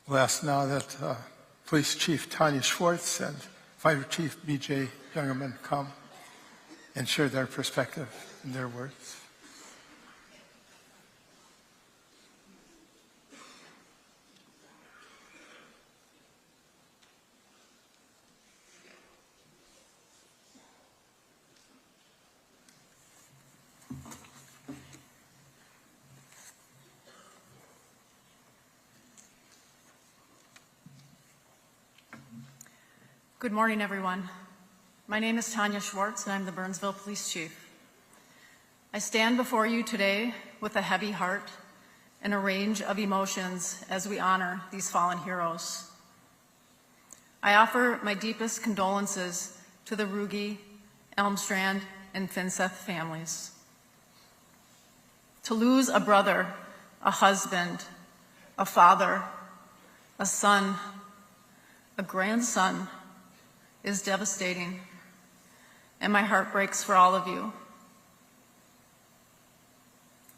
We'll ask now that Police Chief Tanya Schwartz and Fire Chief B.J. Jungmann come and share their perspective and their words. Good morning, everyone. My name is Tanya Schwartz, and I'm the Burnsville Police Chief. I stand before you today with a heavy heart and a range of emotions as we honor these fallen heroes. I offer my deepest condolences to the Ruge, Elmstrand, and Finseth families. To lose a brother, a husband, a father, a son, a grandson, is devastating, and my heart breaks for all of you.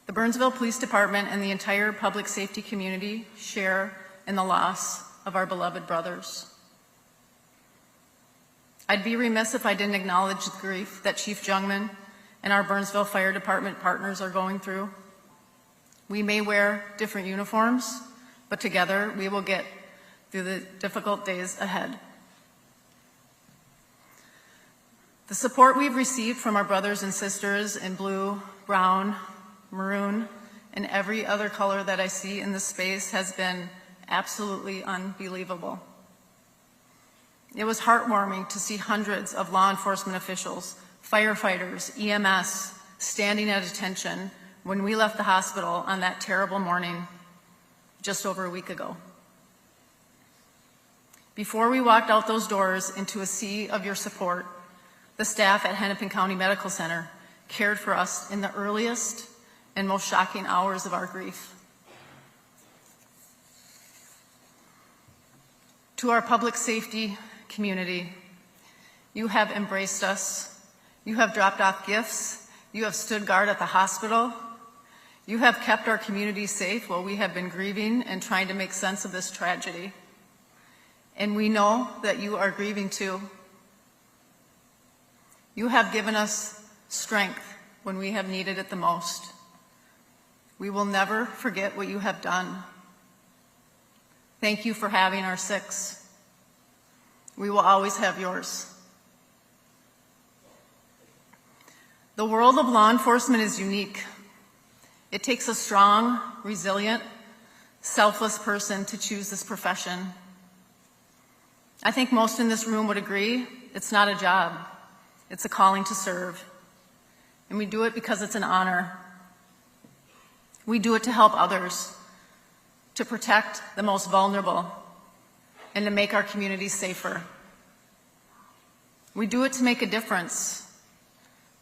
The Burnsville Police Department and the entire public safety community share in the loss of our beloved brothers. I'd be remiss if I didn't acknowledge the grief that Chief Jungmann and our Burnsville Fire Department partners are going through. We may wear different uniforms, but together we will get through the difficult days ahead. The support we've received from our brothers and sisters in blue, brown, maroon, and every other color that I see in this space has been absolutely unbelievable. It was heartwarming to see hundreds of law enforcement officials, firefighters, EMS, standing at attention when we left the hospital on that terrible morning just over a week ago. Before we walked out those doors into a sea of your support, the staff at Hennepin County Medical Center cared for us in the earliest and most shocking hours of our grief. To our public safety community, you have embraced us. You have dropped off gifts. You have stood guard at the hospital. You have kept our community safe while we have been grieving and trying to make sense of this tragedy. And we know that you are grieving too. You have given us strength when we have needed it the most. We will never forget what you have done. Thank you for having our six. We will always have yours. The world of law enforcement is unique. It takes a strong, resilient, selfless person to choose this profession. I think most in this room would agree it's not a job. It's a calling to serve, and we do it because it's an honor. We do it to help others, to protect the most vulnerable, and to make our communities safer. We do it to make a difference,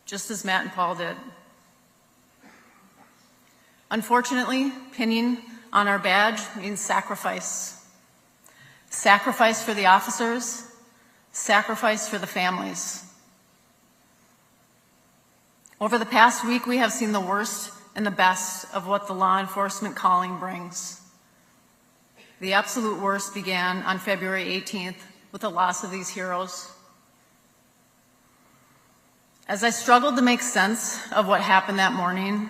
just as Matt and Paul did. Unfortunately, pinning on our badge means sacrifice. Sacrifice for the officers, sacrifice for the families. Over the past week, we have seen the worst and the best of what the law enforcement calling brings. The absolute worst began on February 18th with the loss of these heroes. As I struggled to make sense of what happened that morning,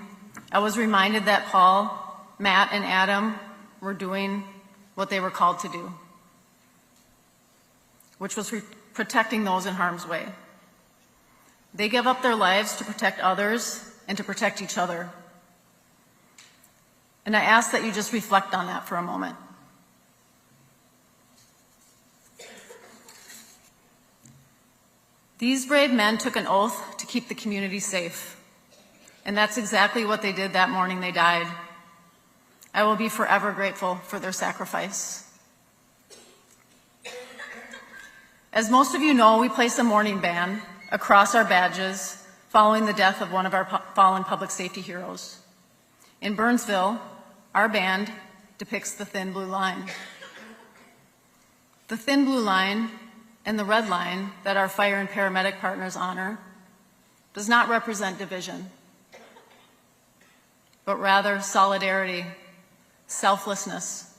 I was reminded that Paul, Matt, and Adam were doing what they were called to do, which was protecting those in harm's way. They give up their lives to protect others and to protect each other. And I ask that you just reflect on that for a moment. These brave men took an oath to keep the community safe, and that's exactly what they did that morning they died. I will be forever grateful for their sacrifice. As most of you know, we place a mourning band across our badges following the death of one of our fallen public safety heroes. In Burnsville, our band depicts the thin blue line. The thin blue line and the red line that our fire and paramedic partners honor does not represent division, but rather solidarity, selflessness,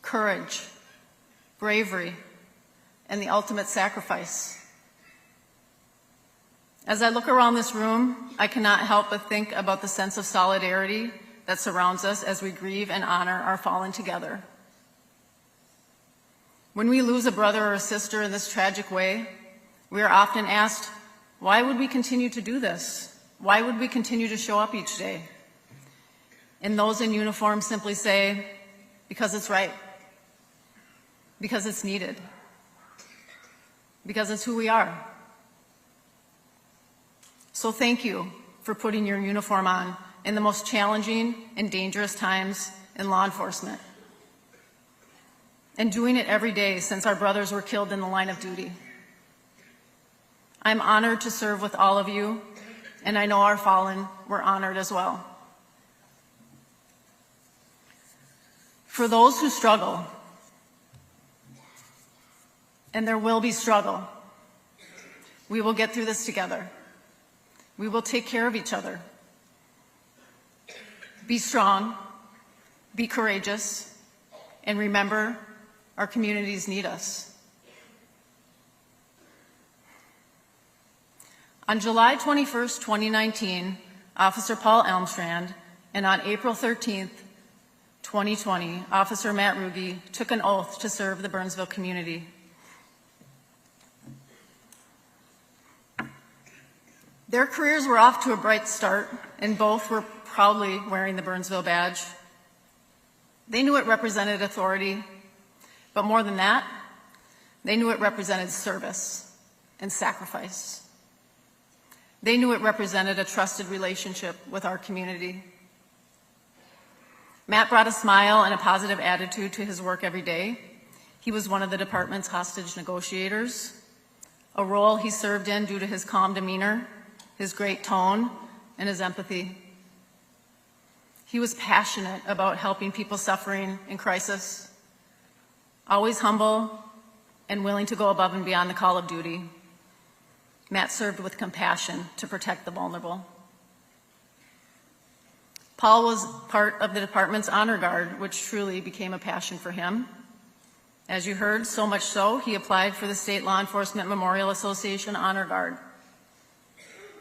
courage, bravery, and the ultimate sacrifice. As I look around this room, I cannot help but think about the sense of solidarity that surrounds us as we grieve and honor our fallen together. When we lose a brother or a sister in this tragic way, we are often asked, why would we continue to do this? Why would we continue to show up each day? And those in uniform simply say, because it's right, because it's needed, because it's who we are. So thank you for putting your uniform on in the most challenging and dangerous times in law enforcement, and doing it every day since our brothers were killed in the line of duty. I'm honored to serve with all of you, and I know our fallen were honored as well. For those who struggle, and there will be struggle, we will get through this together. We will take care of each other. Be strong, be courageous, and remember, our communities need us. On July 21st, 2019, Officer Paul Elmstrand, and on April 13th, 2020, Officer Matt Ruge took an oath to serve the Burnsville community. Their careers were off to a bright start, and both were proudly wearing the Burnsville badge. They knew it represented authority, but more than that, they knew it represented service and sacrifice. They knew it represented a trusted relationship with our community. Matt brought a smile and a positive attitude to his work every day. He was one of the department's hostage negotiators, a role he served in due to his calm demeanor, his great tone, and his empathy. He was passionate about helping people suffering in crisis, always humble and willing to go above and beyond the call of duty. Matt served with compassion to protect the vulnerable. Paul was part of the department's honor guard, which truly became a passion for him. As you heard, so much so, he applied for the State Law Enforcement Memorial Association Honor Guard,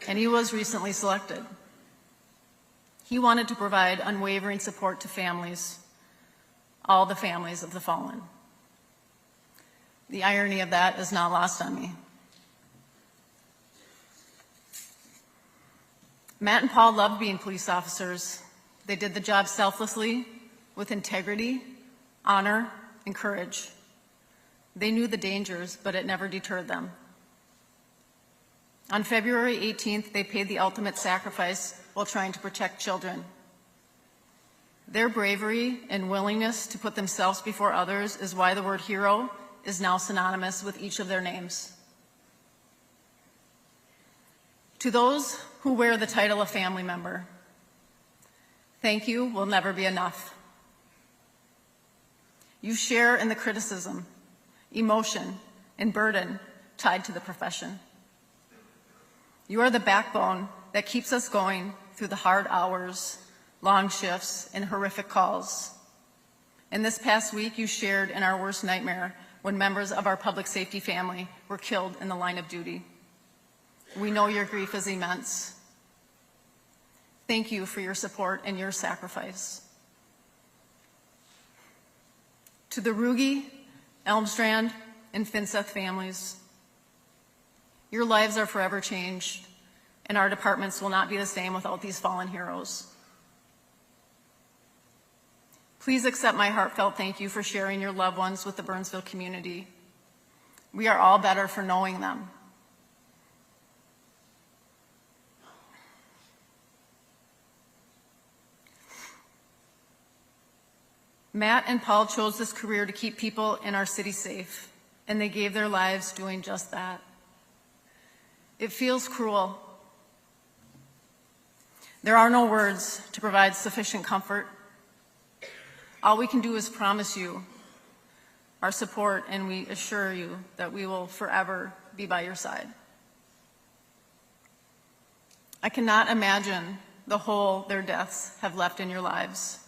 and he was recently selected. He wanted to provide unwavering support to families, all the families of the fallen. The irony of that is not lost on me. Matt and Paul loved being police officers. They did the job selflessly, with integrity, honor, and courage. They knew the dangers, but it never deterred them. On February 18th, they paid the ultimate sacrifice while trying to protect children. Their bravery and willingness to put themselves before others is why the word hero is now synonymous with each of their names. To those who wear the title of family member, thank you will never be enough. You share in the criticism, emotion, and burden tied to the profession. You are the backbone that keeps us going through the hard hours, long shifts, and horrific calls. And this past week, you shared in our worst nightmare when members of our public safety family were killed in the line of duty. We know your grief is immense. Thank you for your support and your sacrifice. To the Ruge, Elmstrand, and Finseth families, your lives are forever changed, and our departments will not be the same without these fallen heroes. Please accept my heartfelt thank you for sharing your loved ones with the Burnsville community. We are all better for knowing them. Matt and Paul chose this career to keep people in our city safe, and they gave their lives doing just that. It feels cruel. There are no words to provide sufficient comfort. All we can do is promise you our support, and we assure you that we will forever be by your side. I cannot imagine the hole their deaths have left in your lives.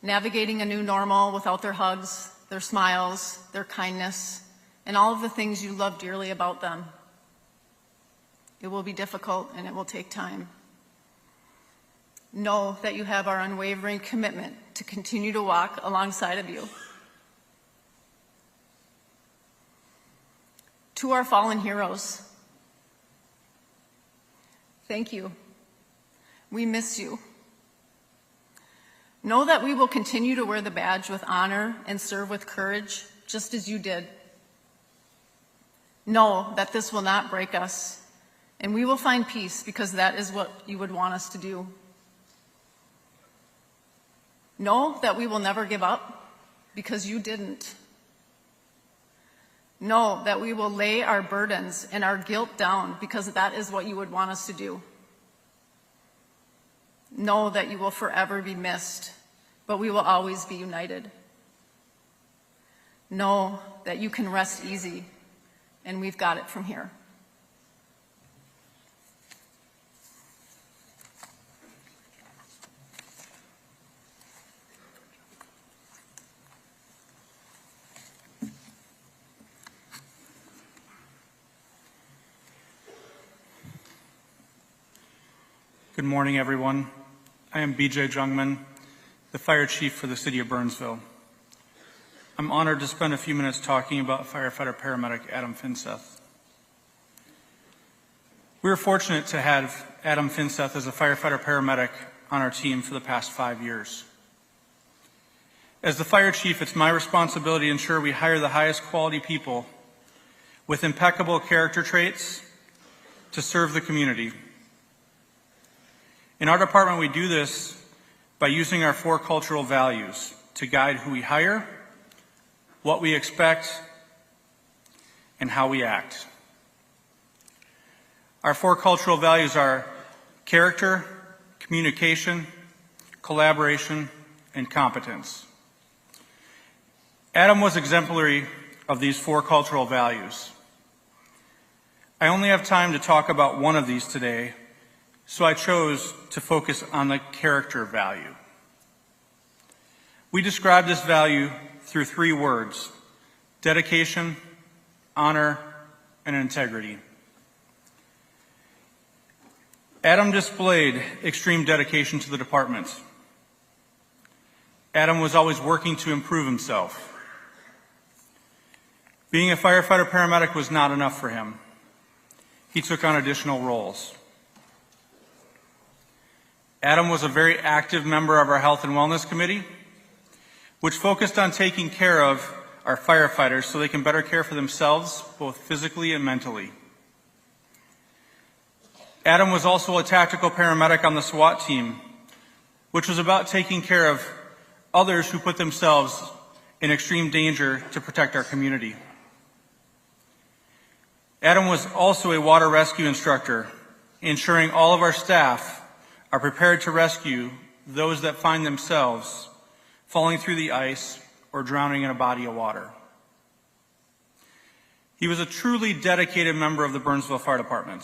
navigating a new normal without their hugs, their smiles, their kindness, and all of the things you love dearly about them. It will be difficult and it will take time. Know that you have our unwavering commitment to continue to walk alongside of you. To our fallen heroes, thank you. We miss you. Know that we will continue to wear the badge with honor and serve with courage, just as you did. Know that this will not break us, and we will find peace because that is what you would want us to do. Know that we will never give up because you didn't. Know that we will lay our burdens and our guilt down because that is what you would want us to do. Know that you will forever be missed, but we will always be united. Know that you can rest easy, and we've got it from here. Good morning, everyone. I am BJ Jungmann, the fire chief for the city of Burnsville. I'm honored to spend a few minutes talking about firefighter-paramedic Adam Finseth. We were fortunate to have Adam Finseth as a firefighter-paramedic on our team for the past 5 years. As the fire chief, it's my responsibility to ensure we hire the highest quality people with impeccable character traits to serve the community. In our department, we do this by using our 4 cultural values to guide who we hire, what we expect, and how we act. Our 4 cultural values are character, communication, collaboration, and competence. Adam was exemplary of these 4 cultural values. I only have time to talk about one of these today, so I chose to focus on the character value. We describe this value through 3 words: dedication, honor, and integrity. Adam displayed extreme dedication to the department. Adam was always working to improve himself. Being a firefighter-paramedic was not enough for him. He took on additional roles. Adam was a very active member of our Health and Wellness Committee, which focused on taking care of our firefighters so they can better care for themselves, both physically and mentally. Adam was also a tactical paramedic on the SWAT team, which was about taking care of others who put themselves in extreme danger to protect our community. Adam was also a water rescue instructor, ensuring all of our staff are prepared to rescue those that find themselves falling through the ice or drowning in a body of water. He was a truly dedicated member of the Burnsville Fire Department.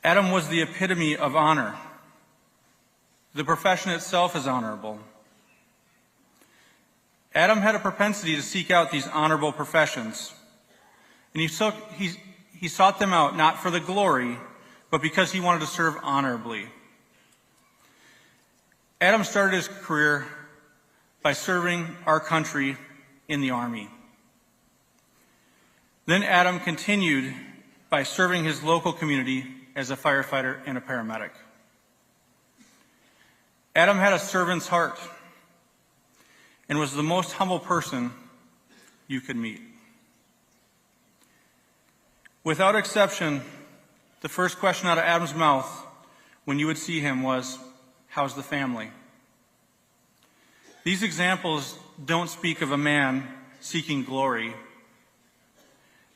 Adam was the epitome of honor. The profession itself is honorable. Adam had a propensity to seek out these honorable professions, and he sought them out not for the glory, but because he wanted to serve honorably. Adam started his career by serving our country in the Army. Then Adam continued by serving his local community as a firefighter and a paramedic. Adam had a servant's heart and was the most humble person you could meet. Without exception, the first question out of Adam's mouth when you would see him was, "How's the family?" These examples don't speak of a man seeking glory.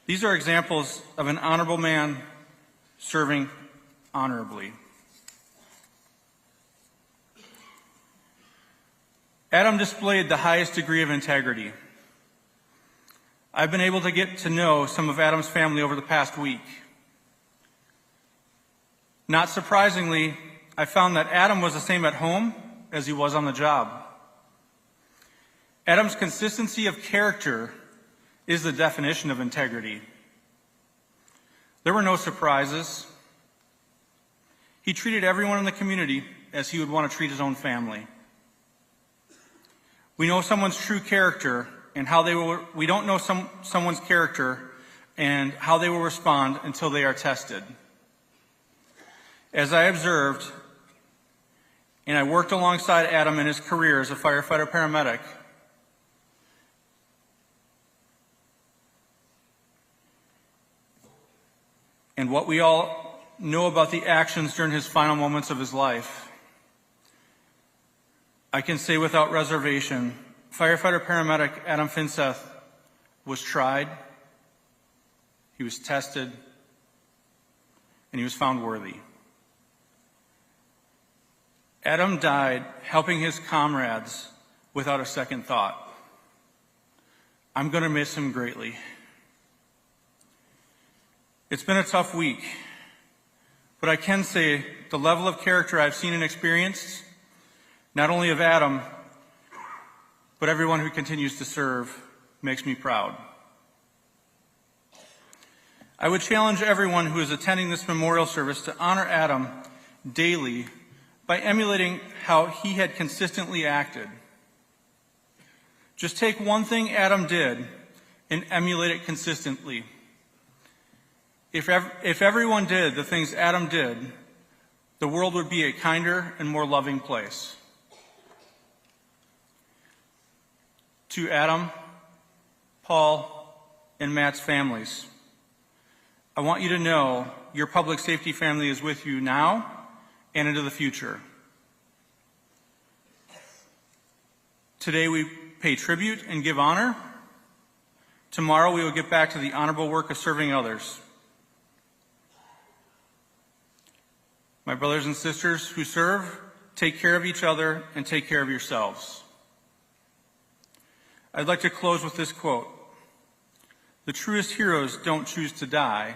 These are examples of an honorable man serving honorably. Adam displayed the highest degree of integrity. I've been able to get to know some of Adam's family over the past week. Not surprisingly, I found that Adam was the same at home as he was on the job. Adam's consistency of character is the definition of integrity. There were no surprises. He treated everyone in the community as he would want to treat his own family. We know someone's true character and how they will. We don't know someone's character and how they will respond until they are tested. As I observed, and I worked alongside Adam in his career as a firefighter paramedic, and what we all know about the actions during his final moments of his life, I can say without reservation, firefighter paramedic Adam Finseth was tried, he was tested, and he was found worthy. Adam died helping his comrades without a second thought. I'm going to miss him greatly. It's been a tough week, but I can say the level of character I've seen and experienced, not only of Adam, but everyone who continues to serve, makes me proud. I would challenge everyone who is attending this memorial service to honor Adam daily by emulating how he had consistently acted. Just take one thing Adam did and emulate it consistently. If everyone did the things Adam did, the world would be a kinder and more loving place. To Adam, Paul, and Matt's families, I want you to know your public safety family is with you now and into the future. Today we pay tribute and give honor. Tomorrow we will get back to the honorable work of serving others. My brothers and sisters who serve, take care of each other and take care of yourselves. I'd like to close with this quote. The truest heroes don't choose to die.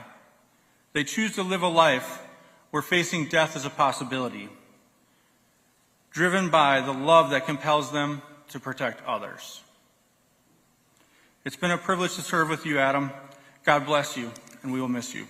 They choose to live a life where facing death is a possibility, driven by the love that compels them to protect others. It's been a privilege to serve with you, Adam. God bless you, and we will miss you.